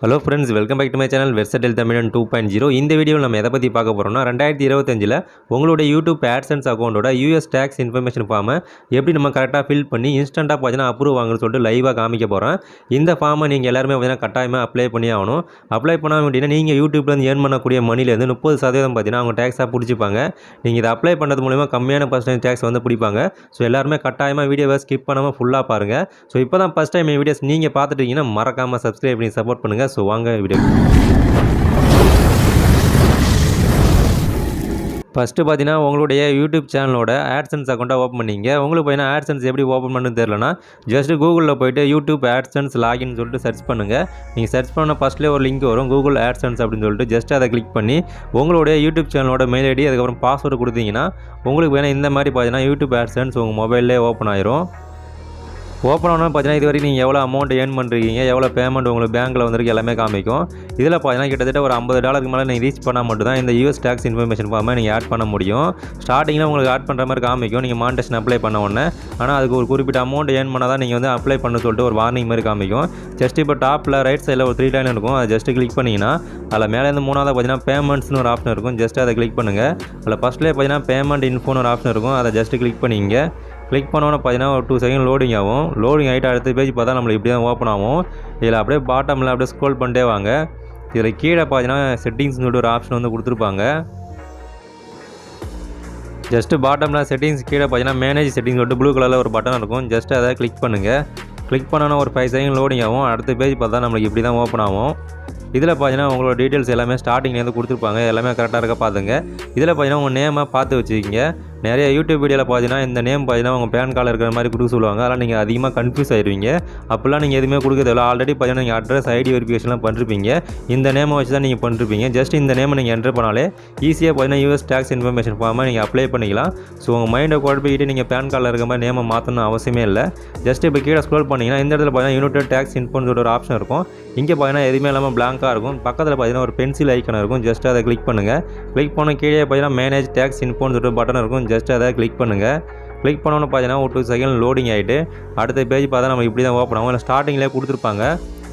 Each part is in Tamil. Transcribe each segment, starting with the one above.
Hello friends, welcome back to my channel versatile Tamizhan 2.0. இந்த வீடியோவில் நம்ம எதை பற்றி பார்க்க போகிறோம்னா 2025 உங்களுடைய யூடியூப் AdSense அக்கௌண்ட்டோட US டேக்ஸ் இன்ஃபர்மேஷன் ஃபார்மை எப்படி நம்ம கரெக்டாக ஃபில் பண்ணி இன்ஸ்டண்ட்டாக பார்த்தீங்கன்னா அப்ரூவ் வாங்கன்னு சொல்லிட்டு லைவாக காமிக்க போகிறேன். இந்த ஃபார்மை நீங்கள் எல்லாருமே பார்த்தீங்கன்னா கட்டாயமாக அப்ளை பண்ணி ஆகணும். அப்ளை பண்ணாமல் அப்படின்னா நீங்கள் யூடியூப்லேருந்து ஏர்ன் பண்ணக்கூடிய மணிலேருந்து 30% பார்த்தீங்கன்னா அவங்க டேக்ஸாக பிடிச்சிப்பாங்க. நீங்கள் இதை அப்ளை பண்ணுறது மூலிமா கம்மியான பர்சன்டேஜ் டேக்ஸ் வந்து பிடிப்பாங்க. ஸோ எல்லாருமே கட்டாயமாக வீடியோவை ஸ்கிப் பண்ணாமல் ஃபுல்லாக பாருங்கள். ஸோ இப்போ தான் ஃபஸ்ட் டைம் வீடியோஸ் நீங்கள் பார்த்துட்டீங்கன்னா மறக்காமல் சப்ஸ்கிரைப் பண்ணி சப்போர்ட் பண்ணுங்கள். ஸோ வாங்க வீடியோ. ஃபஸ்ட்டு பார்த்தீங்கன்னா உங்களுடைய யூடியூப் சேனலோட AdSense அக்கௌண்ட்டை ஓப்பன் பண்ணிங்க. உங்களுக்கு பார்த்தீங்கன்னா AdSense எப்படி ஓப்பன் பண்ணுன்னு தெரியலனா ஜஸ்ட்டு கூகுளில் போய்ட்டு யூடியூப் AdSense லாகின் சொல்லிட்டு சர்ச் பண்ணுங்கள். நீங்கள் சர்ச் பண்ண ஃபஸ்ட்லேயே ஒரு லிங்க் வரும், கூகுள் AdSense அப்படின்னு சொல்லிட்டு. ஜஸ்ட் அதை கிளிக் பண்ணி உங்களுடைய யூடியூப் சேனலோட மெயில் ஐடி அதுக்கப்புறம் பாஸ்வேர்டு கொடுத்தீங்கன்னா உங்களுக்கு வேணால் இந்த மாதிரி பார்த்தீங்கன்னா யூடியூப் AdSense உங்கள் மொபைல்லே ஓப்பன் ஆயிரும். ஓப்பன் ஆனால் பார்த்தீங்கன்னா இது வரைக்கும் நீங்கள் எவ்வளோ அமௌண்ட் ஏர்ன் பண்ணுறீங்க, எவ்வளோ பேமெண்ட் உங்களுக்கு பேங்க்கில் வந்திருக்கு எல்லாமே காமிக்கும். இதில் பார்த்தீங்கன்னா கிட்டத்தட்ட ஒரு $50 மேலே நீங்கள் ரீச் பண்ணால் மட்டும் தான் இந்த US டேக்ஸ் இன்ஃபர்மேஷன் ஃபார்மை நீங்கள் ஆட் பண்ண முடியும். ஸ்டார்டிங்கில் உங்களுக்கு ஆட் பண்ணுற மாதிரி காமிக்கும் நீங்கள் மானிட்டேஷன் அப்ளை பண்ண உடனே. ஆனால் அதுக்கு ஒரு குறிப்பிட்ட அமௌண்ட் ஏர்ன் பண்ணால் தான் நீங்கள் வந்து அப்ளை பண்ண சொல்லிட்டு ஒரு வார்னிங் மாதிரி காமிக்கும். ஜஸ்ட் இப்போ டாப்பில் ரைட் சைடில் ஒரு 3 லைன் இருக்கும், அதை ஜஸ்ட்டு கிளிக் பண்ணிங்கன்னா அதில் மேலேருந்து மூணாவது பார்த்தீங்கன்னா பேமெண்ட்ஸ்னு ஒரு ஆப்ஷன் இருக்கும். ஜஸ்ட் அதை கிளிக் பண்ணுங்கள். அதில் ஃபஸ்ட்லேயே பார்த்தீங்கன்னா பேமெண்ட் இன்ஃபோன்னு ஒரு ஆப்ஷன் இருக்கும், அதை ஜஸ்ட்டு கிளிக் பண்ணிங்க. கிளிக் பண்ணோன்னு பார்த்தீங்கன்னா ஒரு 2 செகண்ட் லோடிங் ஆகும். லோடிங் ஆகிட்டு அடுத்த பேஜ் பார்த்தா நம்மளுக்கு இப்படி தான் ஓப்பன் ஆகும். இதில் அப்படியே பாட்டமில் அப்படியே ஸ்க்ரோல் பண்ணிட்டே வாங்க. இதில் கீழே பார்த்தீங்கன்னா செட்டிங்ஸ்னு சொல்லிட்டு ஒரு ஆப்ஷன் வந்து கொடுத்துருப்பாங்க. ஜஸ்ட்டு பாட்டமில் செட்டிங்ஸ் கீழே பார்த்தீங்கன்னா மேனேஜ் செட்டிங்ஸ் சொல்லிட்டு ப்ளூ கலரில் ஒரு பட்டன் இருக்கும். ஜஸ்ட்டு அதை கிளிக் பண்ணுங்கள். கிளிக் பண்ணோன்னா ஒரு 5 செகண்ட் லோடிங் ஆகும். அடுத்த பேஜ் பார்த்தா நம்மளுக்கு இப்படி தான் ஓப்பன் ஆகும். இதில் பார்த்தீங்கன்னா உங்களோட டீட்டெயில்ஸ் எல்லாமே ஸ்டார்டிங்லேருந்து கொடுத்துருப்பாங்க, எல்லாமே கரெக்டாக இருக்க பார்த்துங்க. இதில் பார்த்தீங்கன்னா உங்கள் நேமை பார்த்து வச்சுக்கிங்க. நிறைய யூடியூப் வீடியோவில் பார்த்தீங்கன்னா இந்த நேம் பார்த்தீங்கன்னா உங்கள் பேன் கார்டில் இருக்கிற மாதிரி கொடுக்க சொல்லுவாங்க. அதெல்லாம் நீங்கள் அதிகமாக கன்ஃபியூஸ் ஆயிடுவீங்க. அப்போல்லாம் நீங்கள் எதுவுமே கொடுக்கறதில்ல. ஆல்ரெடி பார்த்தீங்கன்னா நீங்கள் அட்ரஸ் ஐடி வெரிஃபிகேஷன்லாம் பண்ணிருப்பீங்க. இந்த நேமை வச்சு தான் நீங்கள் பண்ணிருப்பீங்க. ஜஸ்ட் இந்த நேமை நீங்கள் என்ட்ரு பண்ணாலே ஈஸியாக பார்த்தீங்கன்னா US டேக்ஸ் இன்ஃபர்மேஷன் ஃபார்மை நீங்கள் அப்ளை பண்ணிக்கலாம். ஸோ உங்கள் மைண்டை குழப்பிக்கிட்டு நீங்கள் பேன் கார்டில் இருக்கிற மாதிரி நேமை மாற்றணும் அவசியமே இல்லை. ஜஸ்ட் இப்போ கீழே ஸ்க்ரோல் பண்ணிங்கன்னா இந்த இடத்துல பார்த்தீங்கன்னா யூனிட் டேக்ஸ் இன்ஃபோன்னு சொல்லிட்டு ஒரு ஆப்ஷன் இருக்கும். இங்கே பார்த்தீங்கன்னா எதுவுமே இல்லாமல் பிளாங்காக இருக்கும். பக்கத்தில் பார்த்தீங்கன்னா ஒரு பென்சில் ஐக்கன் இருக்கும். ஜஸ்ட் அதை கிளிக் பண்ணுங்கள். கிளிக் பண்ண கீழே பார்த்தீங்கன்னா மேனேஜ் டேக்ஸ் இன்ஃபோன்னு சொல்லிட்டு பட்டன் இருக்கும். ஜஸ்ட் அதை கிளிக் பண்ணுங்கள். கிளிக் பண்ணோன்னு பார்த்தீங்கன்னா ஒரு 2 செகண்ட் லோடிங் ஆகிட்டு அடுத்த பேஜ் பார்த்தா நம்ம இப்படி தான் ஓப்பன் ஆகும். இல்லை ஸ்டார்டிங்லேயே கொடுத்துருப்பாங்க.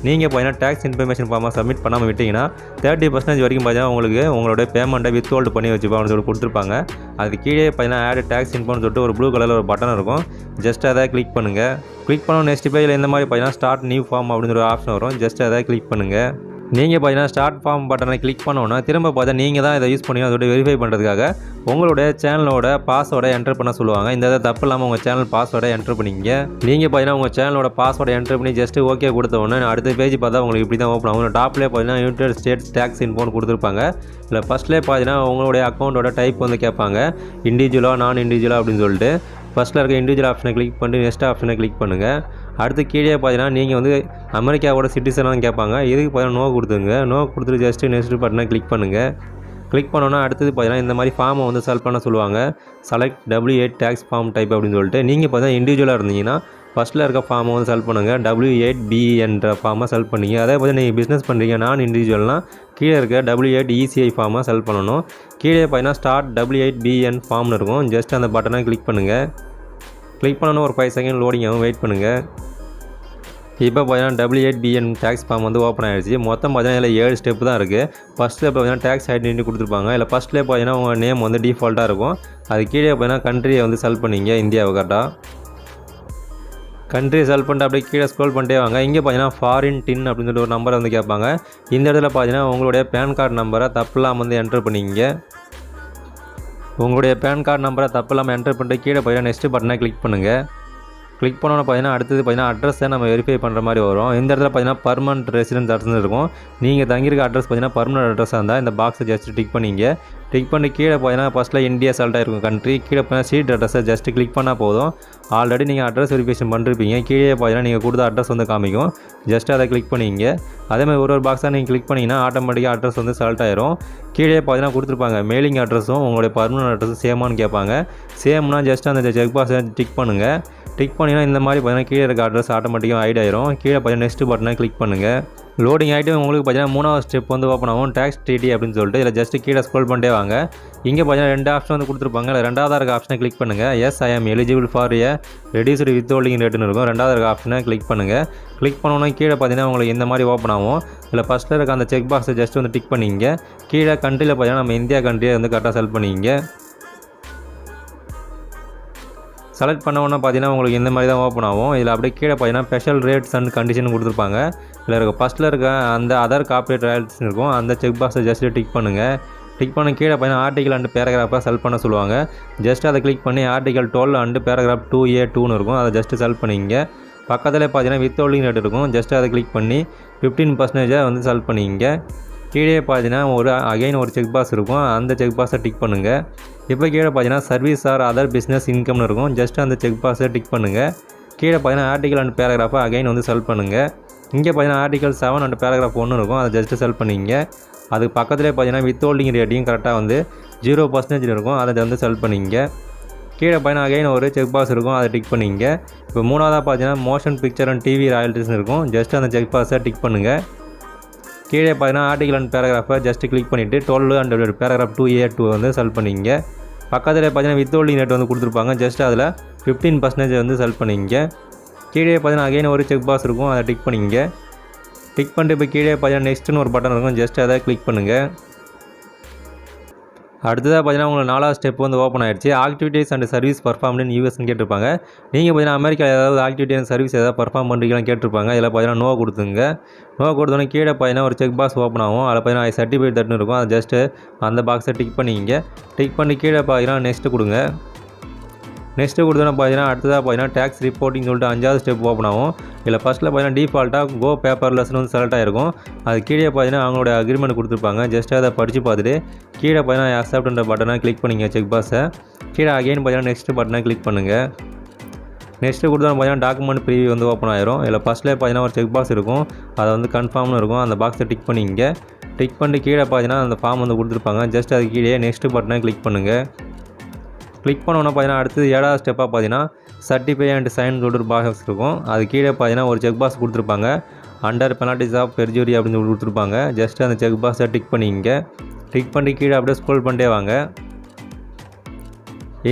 நீங்கள் பார்த்தீங்கன்னா டேக்ஸ் இன்ஃபர்மேஷன் ஃபார்மை சப்மிட் பண்ணாமல் விட்டிங்கன்னா 30% வரைக்கும் பார்த்தீங்கன்னா உங்களுக்கு உங்களோட பேமெண்ட்டை வித்ஹோல்டு பண்ணி வச்சுப்பாங்கன்னு சொல்லி கொடுத்துருப்பாங்க. அது கீழே பார்த்தீங்கன்னா ஆட் டேக்ஸ் இன்ஃபோன்னு சொல்லிட்டு ஒரு ப்ளூ கலரில் ஒரு பட்டன் இருக்கும். ஜஸ்ட் அதை கிளிக் பண்ணுங்கள். கிளிக் பண்ண நெக்ஸ்ட் பேஜில் இந்த மாதிரி பார்த்தீங்கன்னா ஸ்டார்ட் நியூ ஃபார்ம் அப்படின்னு ஒரு ஆப்ஷன் வரும். ஜஸ்ட் அதை கிளிக் பண்ணுங்கள். நீங்கள் பார்த்தீங்கன்னா ஸ்டார்ட் ஃபார்ம் பட்டனை கிளிக் பண்ணோன்னா திரும்ப பார்த்தா நீங்கள் தான் இதை யூஸ் பண்ணி அதோட வெரிஃபை பண்ணுறதுக்காக உங்களுடைய சேனலோட பாஸ்வேர்டை என்டர் பண்ண சொல்லுவாங்க. இந்த இதை தப்பு இல்லாமல் உங்கள் சேனல் பாஸ்வேர்டை என்டர் பண்ணிங்க. நீங்கள் பார்த்தீங்கன்னா உங்கள் சேனலோட பாஸ்வேர்டை என்டர் பண்ணி ஜஸ்ட்டு ஓகே கொடுத்த உடனே அடுத்த பேஜ் பார்த்தா உங்களுக்கு இப்படி தான் ஓப்பன் ஆகும். டாப்லேயே பார்த்தீங்கன்னா யுனைடெட் ஸ்டேட்ஸ் டேக்ஸ் இன்ஃபோன்னு கொடுத்துருப்பாங்க. இல்லை ஃபஸ்ட்லேயே பார்த்தீங்கன்னா உங்களுடைய அக்கௌண்ட்டோட டைப் வந்து கேட்பாங்க, இண்டிவிஜுவலாக நான் இண்டிவிஜுவலாக அப்படின்னு சொல்லிட்டு. ஃபஸ்ட்டில் இருக்க இண்டிவிஜுவல் ஆப்ஷனை கிளிக் பண்ணி நெக்ஸ்ட் ஆப்ஷனை கிளிக் பண்ணுங்கள். அடுத்து கீழே பார்த்தீங்கன்னா நீங்கள் வந்து அமெரிக்காவோட சிட்டிசனாக கேட்பாங்க. இதுக்கு பார்த்தீங்கன்னா நோ கொடுத்துங்க. நோ கொடுத்துட்டு ஜஸ்ட்டு நெக்ஸ்ட் பட்டனை கிளிக் பண்ணுங்கள். கிளிக் பண்ணோன்னா அடுத்தது பார்த்தீங்கன்னா இந்த மாதிரி ஃபார்மை வந்து செலக்ட் பண்ண சொல்லுவாங்க. Select W8 tax form type அப்படின்னு சொல்லிட்டு. நீங்கள் பார்த்தீங்கன்னா இண்டிவிஜுவலாக இருந்தீங்கன்னா ஃபஸ்ட்டில் இருக்க ஃபார்மை வந்து செலக்ட் பண்ணுங்கள். W8B என்ற ஃபார்மை செலக்ட் பண்ணிங்க. அதே பார்த்து நீங்கள் பிஸ்னஸ் பண்ணுறீங்க நான் இண்டிவிஜுவல்னால் கீழே இருக்க W8 ECI ஃபார்மை செலக்ட் பண்ணணும். கீழே பார்த்தீங்கன்னா ஸ்டார்ட் W8BN ஃபார்ம்னு இருக்கும். ஜஸ்ட் அந்த பட்டனை கிளிக் பண்ணுங்கள். கிளிக் பண்ணணும் ஒரு 5 செகண்ட் லோடிங் ஆகும், வெயிட் பண்ணுங்கள். இப்போ பார்த்தீங்கன்னா W8BN டேக்ஸ் ஃபார்ம் வந்து ஓப்பன் ஆகிடுச்சு. மொத்தம் பார்த்தீங்கன்னா இதில் 7 ஸ்டெப் தான் இருக்குது. ஃபஸ்ட் ஸ்டெப் பார்த்தீங்கன்னா டேக்ஸ் ஐடென்டிட்டி கொடுத்துருப்பாங்க. இல்லை ஃபஸ்ட்லேயே பார்த்தீங்கன்னா உங்கள் நேம் வந்து டிஃபால்ட்டாக இருக்கும். அது கீழே பார்த்தீங்கன்னா கண்ட்ரியை வந்து செலக்ட் பண்ணிங்க, இந்தியாவை கரெக்டாக கண்ட்ரி செலக்ட் பண்ணிட்டு அப்படியே கீழே ஸ்க்ரோல் பண்ணிட்டே வாங்க. இங்கே பார்த்தீங்கன்னா ஃபாரின் டின் அப்படின்னு சொல்லிட்டு ஒரு நம்பரை வந்து கேட்பாங்க. இந்த இடத்துல பார்த்தீங்கன்னா உங்களுடைய பேன் கார்டு நம்பரை தப்புலாம் வந்து என்ட்ரு பண்ணிங்க. உங்களுடைய பேன் கார்டு நம்பரை தப்பு இல்லாமல் என்டர் பண்ணிட்டு கீழே பார்த்தீங்கன்னா நெக்ஸ்ட் பட்டனை கிளிக் பண்ணுங்கள். கிளிக் பண்ணோன்னு பார்த்தீங்கன்னா அடுத்தது பார்த்தீங்கன்னா அட்ரஸை நம்ம வெரிஃபை பண்ணுற மாதிரி வரும். இந்த இடத்துல பார்த்தீங்கன்னா பர்மனெண்ட் ரெசிடென்ஸ் அட்ரஸ் இருக்கும். நீங்கள் தங்கியிருக்க அட்ரஸ் பார்த்தீங்கன்னா பர்மனெண்ட் அட்ரஸாக இருந்தால் இந்த பாக்ஸை ஜஸ்ட் டிக் பண்ணிங்க. டிக் பண்ணி கீழே பார்த்தீங்கன்னா ஃபஸ்ட்டில் இந்தியா செலக்ட் ஆகிருக்கும் கண்ட்ரி. கீழே பார்த்தீங்கன்னா ஸ்ட்ரீட் அட்ரஸை ஜஸ்ட் கிளிக் பண்ணால் போதும். ஆல்ரெடி நீங்கள் அட்ரஸ் வெரிஃபிகேஷன் பண்ணிருப்பீங்க. கீழே பார்த்தீங்கன்னா நீங்கள் கொடுத்த அட்ரஸ் வந்து காமிக்கும். ஜஸ்ட் அதை கிளிக் பண்ணிங்க. அதேமாதிரி ஒரு பாக்ஸாக நீங்கள் கிளிக் பண்ணிங்கன்னா ஆட்டோமேட்டிக்காக அட்ரஸ் வந்து செலக்ட் ஆயிரும். கீழே பார்த்தீங்கன்னா கொடுத்துருப்பாங்க மெயிலிங் அட்ரஸும் உங்களுடைய பர்மனெண்ட் அட்ரஸும் சேமானு கேட்பாங்க. சேம்னா ஜஸ்ட் அந்த செக் பாக்ஸை டிக் பண்ணுங்கள். டிக் பண்ணிங்கன்னா இந்த மாதிரி பார்த்தீங்கன்னா கீழே இருக்க அட்ரஸ் ஆட்டோமேட்டிக்காக ஹைட் ஆயிரும். கீழே பார்த்தீங்கன்னா நெக்ஸ்ட் பட்டனை கிளிக் பண்ணுங்கள். லோடிங் ஆகிட்டு உங்களுக்கு பார்த்தீங்கன்னா 3வது ஸ்டெப் வந்து ஓப்பன் ஆகும், டேக்ஸ் டிடி அப்படின்னு சொல்லிட்டு. இதில் ஜஸ்ட் கீழே ஸ்க்ரோல் பண்ணிட்டே வாங்க. இங்கே பார்த்தீங்கன்னா 2 ஆப்ஷன் வந்து கொடுத்துருப்பாங்க. இல்லை 2வது இருக்க ஆப்ஷனை கிளிக் பண்ணுங்கள். எஸ் ஐ ஆம் eligible for A reduced withholding ரேட்டுன்னு இருக்கும். 2வது இருக்க ஆப்ஷனை கிளிக் பண்ணுங்கள். கிளிக் பண்ணோன்னா கீழே பார்த்தீங்கன்னா உங்களுக்கு இந்த மாதிரி ஓப்பன் ஆகும். இல்லை ஃபஸ்ட்டில் இருக்க அந்த செக் பாக்ஸை ஜஸ்ட் வந்து டிக் பண்ணிங்க. கீழே கண்ட்ரியில் பார்த்தீங்கன்னா நம்ம இந்தியா கண்ட்ரியை வந்து கரெக்டாக செலக்ட் பண்ணிங்க. செலக்ட் பண்ணோன்னா பார்த்தீங்கன்னா உங்களுக்கு இந்த மாதிரி தான் ஓப்பன் ஆகும். இதில் அப்படியே கீழே பார்த்தீங்கன்னா ஸ்பெஷல் ரேட்ஸ் அண்ட் கண்டிஷன் கொடுத்துருப்பாங்க. இதில் இருக்க ஃபஸ்ட்டில் இருக்க அந்த அதர் கார்ப்பரேட் ராயல்ட்டிஸ் இருக்கும். அந்த செக் பாக்ஸை ஜஸ்ட் டிக் பண்ணுங்கள். டிக் பண்ண கீழே பார்த்தீங்கன்னா ஆர்டிகல் அண்ட் பேராகிராஃபாக செலக்ட் பண்ண சொல்லுவாங்க. ஜஸ்ட் அதை கிளிக் பண்ணி ஆர்டிகல் 12 அண்ட் பேராகிராஃப் 2A2ன்னு இருக்கும். அதை ஜஸ்ட் செலக்ட் பண்ணிங்க. பக்கத்தில் பார்த்தீங்கன்னா வித்ஹோல்டிங் ரேட் இருக்கும். ஜஸ்ட் அதை கிளிக் பண்ணி 15% வந்து செலக்ட் பண்ணிங்க. கீழே பார்த்தீங்கன்னா ஒரு செக் பாக்ஸ் இருக்கும். அந்த செக் பாக்ஸை டிக் பண்ணுங்கள். இப்போ கீழே பார்த்தீங்கன்னா சர்வீஸ் ஆர் அதர் பிஸ்னஸ் இன்கம்னு இருக்கும். ஜஸ்ட் அந்த செக் பாக்ஸை டிக் பண்ணுங்கள். கீழே பார்த்தீங்கன்னா ஆர்டிகல் அண்ட் பேராகிராஃபை அகைன் வந்து செலக்ட் பண்ணுங்கள். இங்கே பார்த்தீங்கன்னா ஆர்டிகல் 7 அண்ட் பேராகிராஃப் 1 இருக்கும். அதை ஜஸ்ட் செலக்ட் பண்ணிங்க. அதுக்கு பக்கத்துலேயே பார்த்தீங்கன்னா வித்ஹோல்டிங் ரேட்டையும் கரெக்டாக வந்து 0% இருக்கும். அதை வந்து செலக்ட் பண்ணிங்க. கீழே பார்த்தீங்கன்னா அகைன் ஒரு செக் பாக்ஸ் இருக்கும். அதை டிக் பண்ணிங்க. இப்போ 3வதாக பார்த்தீங்கன்னா மோஷன் பிக்சர் அண்ட் டிவி ராயல்ட்டிஸ்னு இருக்கும். ஜஸ்ட் அந்த செக் பாக்ஸை டிக் பண்ணுங்கள். கீழே பார்த்தீங்கன்னா ஆர்டிகல் அண்ட் பேராகிராஃபை ஜஸ்ட் கிளிக் பண்ணிவிட்டு 12 அண்ட் பேராகிராஃப் 2A2 வந்து செலக்ட் பண்ணிங்க. பக்கத்தில் பார்த்தீங்கன்னா வித்ஹோல்டிங் ரேட் வந்து கொடுத்துருப்பாங்க. ஜஸ்ட் அதில் 15% வந்து செலக்ட் பண்ணிங்க. கீழே பார்த்தீங்கன்னா அகைன் ஒரு செக் பாக்ஸ் இருக்கும். அதை டிக் பண்ணிங்க. டிக் பண்ணிட்டு இப்போ கீழே பார்த்தீங்கன்னா நெக்ஸ்ட்னு ஒரு பட்டன் இருக்கும். ஜஸ்ட் அதை கிளிக் பண்ணுங்கள். அடுத்ததாக பார்த்தீங்கன்னா உங்களுக்கு 4வது ஸ்டெப் வந்து ஓப்பன் ஆகிடுச்சு. ஆக்டிவிட்டீஸ் அண்ட் சர்வீஸ் பர்ஃபார்ம்டு இன் யூஎஸ்ன்னு கேட்டிருப்பாங்க. நீங்கள் பார்த்தீங்கன்னா அமெரிக்காவில் ஏதாவது ஆக்டிவிட்டி அண்ட் சர்வீஸ் ஏதாவது பர்ஃபார்ம் பண்ணுறீங்களான்னு கேட்டிருப்பாங்க. இதில் பார்த்தீங்கன்னா நோ கொடுத்துங்க. நோ கொடுத்தோன்னே கீழே பார்த்தீங்கன்னா ஒரு செக் பாக்ஸ் ஓப்பன் ஆகும். அதில் பார்த்தீங்கன்னா ஐ சர்டிஃபிகேட் தட்டுன்னு இருக்கும். அதை ஜஸ்ட்டு அந்த பாக்ஸை டிக் பண்ணிங்க. டிக் பண்ணி கீழே பார்த்தீங்கன்னா நெக்ஸ்ட்டு கொடுங்க. நெக்ஸ்ட்டு கொடுத்தோன்னா பார்த்தீங்கன்னா அடுத்ததாக பார்த்தீங்கன்னா டேக்ஸ் ரிப்போர்ட்டிங் சொல்லிட்டு 5வது ஸ்டெப் ஓப்பன் ஆகும். இதில் ஃபஸ்ட்டில் பார்த்தீங்கன்னா டிஃபால்ட்டாக கோ பேப்பர்லெஸ்னு வந்து செலக்ட் ஆகிருக்கும். அது கீழே பார்த்தீங்கன்னா அவங்களோட அக்ரிமெண்ட் கொடுத்துருப்பாங்க. ஜஸ்ட் அதை படித்து பார்த்துட்டு கீழே பார்த்தீங்கன்னா அக்செப்ட்ன்ற பட்டனை கிளிக் பண்ணிங்க செக் பாக்ஸை. கீழே அகைன் பார்த்தீங்கன்னா நெக்ஸ்ட் பட்டனை கிளிக் பண்ணுங்கள். நெக்ஸ்ட்டு கொடுத்தோன்னா பார்த்தீங்கன்னா டாக்குமெண்ட் ப்ரீவியூ வந்து ஓப்பன் ஆயிரும். இதில் ஃபஸ்ட்டில் பார்த்தீங்கன்னா ஒரு செக் பாக்ஸ் இருக்கும். அதை வந்து கன்ஃபார்ம்னு இருக்கும். அந்த பாக்ஸை டிக் பண்ணிங்க. டிக் பண்ணிட்டு கீழே பார்த்தீங்கன்னா அந்த ஃபார்ம் வந்து கொடுத்துருப்பாங்க. ஜஸ்ட் அது கீழே நெக்ஸ்ட் பட்டனை கிளிக் பண்ணுங்கள். கிளிக் பண்ணோன்னா பார்த்தீங்கன்னா அடுத்தது 7வது ஸ்டெப்பாக பார்த்தீங்கன்னா சர்டிஃபை அண்ட் சைன் சொல்லிட்டு பாக்ஸ் இருக்கும். அது கீழே பார்த்தீங்கன்னா ஒரு செக் பாக்ஸ் கொடுத்துருப்பாங்க. அண்டர் பெனால்டிஸ் ஆஃப் பெர்ஜுரி அப்படின்னு சொல்லி கொடுத்துருப்பாங்க. ஜஸ்ட் அந்த செக் பாக்ஸை டிக் பண்ணிங்க. டிக் பண்ணி கீழே அப்படியே ஸ்க்ரோல் பண்ணிட்டே வாங்க.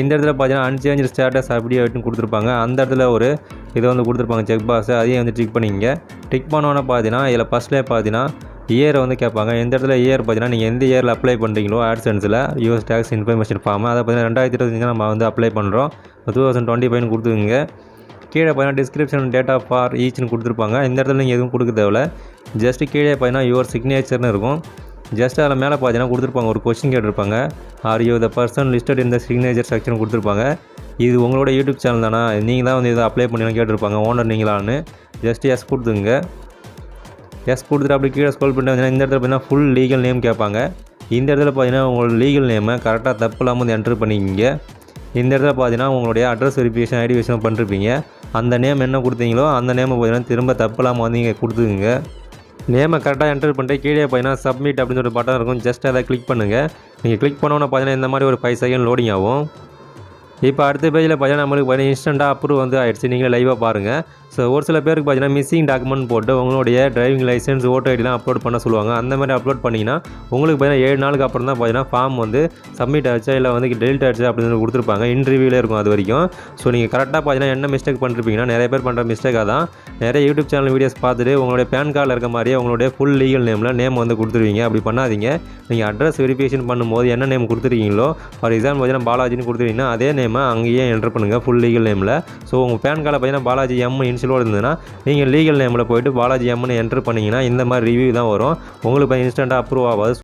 இந்த இடத்துல பார்த்தீங்கன்னா அன்சேஞ்ச் ஸ்டேட்டஸ் அப்படி அப்படின்னு கொடுத்துருப்பாங்க. அந்த இடத்துல ஒரு இதை வந்து கொடுத்துருப்பாங்க செக் பாக்ஸை. அதையும் வந்து டிக் பண்ணிங்க. டிக் பண்ணோன்னே பார்த்தீங்கன்னா இதில் ஃபஸ்ட்லேயே பார்த்தீங்கன்னா இயரை வந்து கேட்பாங்க. எந்த இடத்துல இயர் பார்த்தீங்கன்னா நீங்கள் எந்த இயரில் அப்ளை பண்ணுறீங்களோ ஆட்சென்ஸில் யூஎஸ் டேக்ஸ் இன்ஃபர்மேஷன் ஃபார்ம் அதை பார்த்தீங்கன்னா 2025 நம்ம வந்து அப்ளை பண்ணுறோம். 2025 கொடுத்துங்க. கீழே பார்த்தீங்கன்னா டிஸ்கிரிப்ஷன் டேட்டா ஃபார் ஈச்னு கொடுத்துருப்பாங்க. இந்த இடத்துல நீங்கள் எதுவும் கொடுக்க தேவையில்ல. ஜஸ்ட் கீழே பார்த்தீங்கன்னா யுவர் சிக்னேச்சர்னு இருக்கும். ஜஸ்ட் அதில் மேலே பார்த்தீங்கன்னா கொடுத்துருப்பாங்க ஒரு கொஸ்டின் கேட்டிருப்பாங்க. Are you the person listed இந்த சிக்னேச்சர் செக்ஷன் கொடுத்துருப்பாங்க. இது உங்களோட யூடியூப் சேனல் தானா, நீங்கள் தான் வந்து இதை அப்ளை பண்ணி கேட்டிருப்பாங்க, ஓனர் நீங்களான்னு. ஜஸ்ட் எஸ் கொடுத்துங்க. எஸ் கொடுத்துட்டு அப்படி கீழே ஸ்க்ரோல் பண்ணிட்டு வந்தீங்கன்னா இந்த இடத்துல பார்த்தீங்கன்னா ஃபுல் லீகல் நேம் கேட்பாங்க. இந்த இடத்துல பார்த்தீங்கன்னா உங்களோட லீகல் நேமை கரெக்டாக தப்பு இல்லாமல் வந்து என்ட்ரு பண்ணிக்கிங்க. இந்த இடத்துல பார்த்தீங்கன்னா உங்களுடைய அட்ரஸ் வெரிஃபிகேஷன் ஐடி வெரிஃபிகேஷன் பண்ணிருப்பீங்க. அந்த நேம் என்ன கொடுத்தீங்களோ அந்த நேமை பார்த்தீங்கன்னா திரும்ப தப்பு இல்லாமல் வந்து நீங்கள் கொடுத்துக்குங்க. நேமை கரெக்டாக என்டர் பண்ணிட்டு கீழே பார்த்தீங்கன்னா சப்மிட் அப்படின்னு ஒரு பட்டன் இருக்கும். ஜஸ்ட் அதை கிளிக் பண்ணுங்கள். நீங்கள் கிளிக் பண்ணோன்னா பார்த்தீங்கன்னா இந்த மாதிரி ஒரு 5 செகண்ட் லோடிங் ஆகும். இப்போ அடுத்த பேஜில் பார்த்தீங்கன்னா நம்மளுக்கு பார்த்தீங்கன்னா இன்ஸ்டண்ட்டாக அப்ரூவ் வந்து ஆகிடுச்சு. நீங்களே லைவாக பாருங்கள். ஸோ ஒரு சில பேருக்கு பார்த்தீங்கன்னா மிஸ்ஸிங் டாக்குமெண்ட் போட்டு உங்களுடைய டிரைவிங் லைசன்ஸ் ஓட்டர் ஐடிலாம் அப்லோட் பண்ண சொல்லுவாங்க. அந்த மாதிரி அப்லோட் பண்ணிங்கன்னா உங்களுக்கு பார்த்தீங்கன்னா 7 நாளுக்கு அப்புறம் தான் பார்த்தீங்கன்னா ஃபார்ம் வந்து சப்மிட் ஆகிடுச்சா இல்லை வந்து டெலிட் ஆகிடுச்சு அப்படின்னு கொடுத்துருப்பாங்க. இன்டர்வியூவில் இருக்கும் அது வரைக்கும். ஸோ நீங்கள் கரெக்டாக பார்த்தீங்கன்னா என்ன மிஸ்டேக் பண்ணிருப்பீங்கன்னா நிறைய பேர் பண்ணுற மிஸ்டேக்காக தான் நிறைய யூடியூப் சேனல் வீடியோஸ் பார்த்துட்டு உங்களுடைய பேன் கார்டில் இருக்க மாதிரியே உங்களுடைய ஃபுல் லீகல் நேமில் நேம் வந்து கொடுத்துருவீங்க. அப்படி பண்ணாதீங்க. நீங்கள் அட்ரஸ் வெரிஃபிகேஷன் பண்ணும்போது என்ன நேம் கொடுத்துருக்கீங்களோ ஃபார் எக்ஸாம்பிள் பார்த்தீங்கன்னா பாலாஜின்னு கொடுத்துருக்கீங்கன்னா அதே நேமை அங்கேயே என்டர் பண்ணுங்கள் ஃபுல் லீகல் நேமில். ஸோ உங்கள் பேன் கார்டில் பார்த்தீங்கன்னா பாலாஜி எம் இன்ஷியலோடு இருந்ததுன்னா நீங்கள் லீகல் நேமில் போய்ட்டு பாலாஜி எம்னு என்டர் பண்ணிங்கன்னா இந்த மாதிரி ரிவ்யூ தான் வரும். உங்களுக்கு இன்ஸ்டண்ட்டாக அப்ரூவ் ஆகாது.